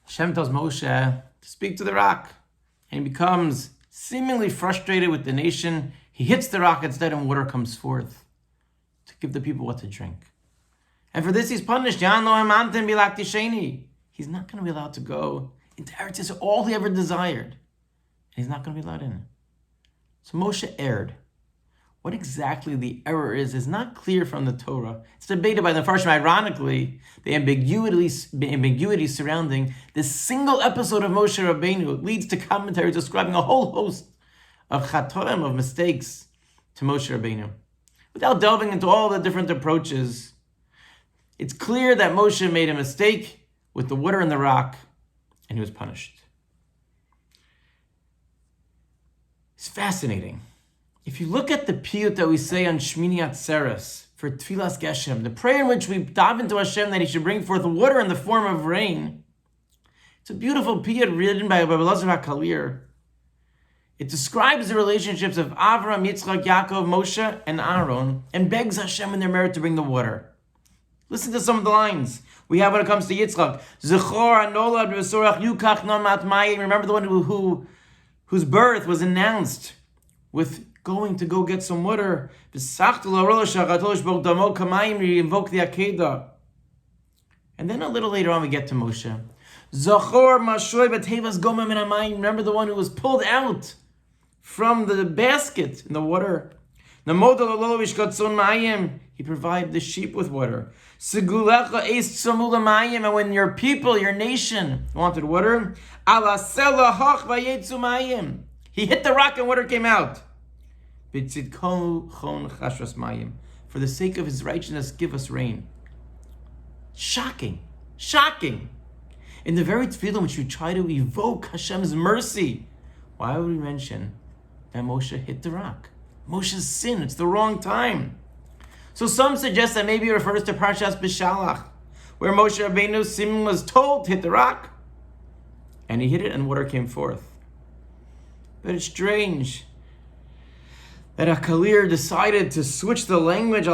Hashem tells Moshe to speak to the rock, and he becomes seemingly frustrated with the nation. He hits the rock instead, and water comes forth to give the people what to drink. And for this he's punished. He's not going to be allowed to go into Eretz Yisrael, all he ever desired. And he's not going to be allowed in. So Moshe erred. What exactly the error is not clear from the Torah. It's debated by the Parshas. Ironically, the ambiguity surrounding this single episode of Moshe Rabbeinu leads to commentaries describing a whole host of chatoim, of mistakes, to Moshe Rabbeinu. Without delving into all the different approaches, it's clear that Moshe made a mistake with the water and the rock, and he was punished. It's fascinating. If you look at the piyut that we say on Shmini Atzeres for Tfilas Geshem, the prayer in which we dive into Hashem that He should bring forth water in the form of rain, it's a beautiful piyut written by Rabbi Elazar HaKalir. It describes the relationships of Avram, Yitzchak, Yaakov, Moshe, and Aaron, and begs Hashem in their merit to bring the water. Listen to some of the lines we have when it comes to Yitzchak. Zechor anolad v'sorach yukach namat mayim. Remember the one whose birth was announced with going to go get some water. He invoked the Akedah. And then a little later on we get to Moshe. Zachor mashoy b'tevas goma min hamayim. Remember the one who was pulled out from the basket in the water. He provided the sheep with water. And when your people, your nation, wanted water, he hit the rock and water came out. For the sake of his righteousness, give us rain. Shocking. In the very tefillah in which we try to evoke Hashem's mercy, why would we mention that Moshe hit the rock? Moshe's sin, it's the wrong time. So some suggest that maybe it refers to Parshas B'Shalach, where Moshe Rabbeinu's sin was told to hit the rock, and he hit it and water came forth. But it's strange that HaKalir decided to switch the language,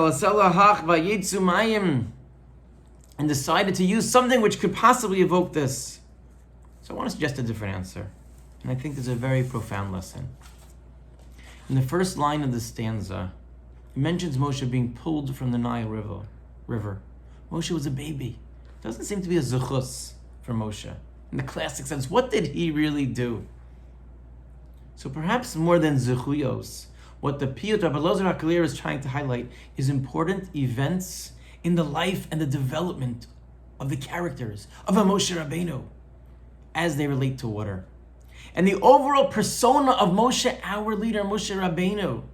and decided to use something which could possibly evoke this. So I want to suggest a different answer, and I think there's a very profound lesson. In the first line of the stanza, it mentions Moshe being pulled from the Nile River. Moshe was a baby. It doesn't seem to be a zuchus for Moshe. In the classic sense, what did he really do? So perhaps more than zuchuyos, what the piyut of Elazar HaKalir is trying to highlight is important events in the life and the development of the characters of a Moshe Rabbeinu as they relate to water. And the overall persona of Moshe, our leader, Moshe Rabbeinu,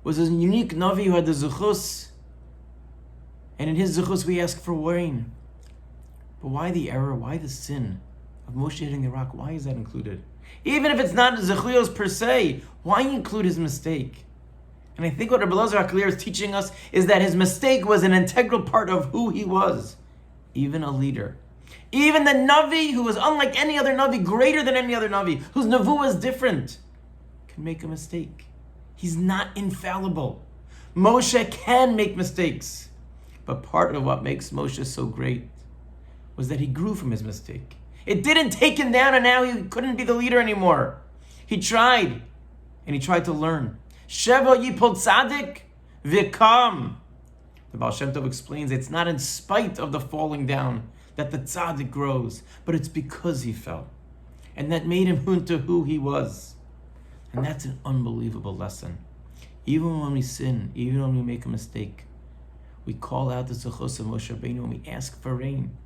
was a unique Navi who had the Zuchus. And in his Zuchus we ask for rain. But why the error, why the sin of Moshe hitting the rock? Why is that included? Even if it's not Zechuyos per se, why include his mistake? And I think what Rabbi Elazar HaKalir is teaching us is that his mistake was an integral part of who he was, even a leader. Even the Navi, who was unlike any other Navi, greater than any other Navi, whose Nevuah is different, can make a mistake. He's not infallible. Moshe can make mistakes. But part of what makes Moshe so great was that he grew from his mistake. It didn't take him down and now he couldn't be the leader anymore. He tried, and he tried to learn. Sheva yipol tzadik v'kam. The Baal Shem Tov explains it's not in spite of the falling down that the tzaddik grows, but it's because he fell. And that made him into who he was. And that's an unbelievable lesson. Even when we sin, even when we make a mistake, we call out the Zuchos of Moshe Rabbeinu and we ask for rain.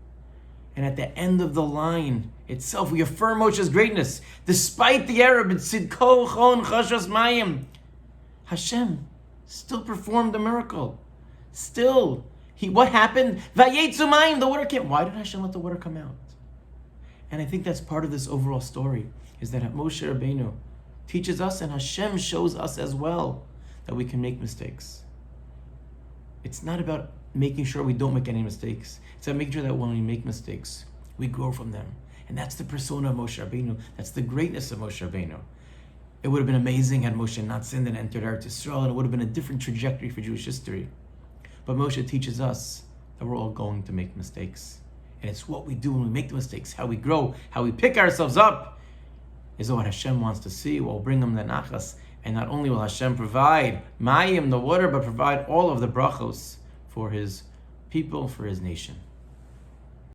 And at the end of the line itself, we affirm Moshe's greatness. Despite the error, b'tzidko chon chashos mayim, Hashem still performed a miracle. Still, what happened? Vayetzu mayim, the water came. Why did Hashem let the water come out? And I think that's part of this overall story, is that Moshe Rabbeinu teaches us and Hashem shows us as well that we can make mistakes. It's not about making sure we don't make any mistakes. It's about making sure that when we make mistakes, we grow from them. And that's the persona of Moshe Rabbeinu. That's the greatness of Moshe Rabbeinu. It would have been amazing had Moshe not sinned and entered Eretz Yisrael, and it would have been a different trajectory for Jewish history. But Moshe teaches us that we're all going to make mistakes. And it's what we do when we make the mistakes, how we grow, how we pick ourselves up, is what Hashem wants to see. Will bring him the nachas. And not only will Hashem provide mayim, the water, but provide all of the brachos for his people, for his nation.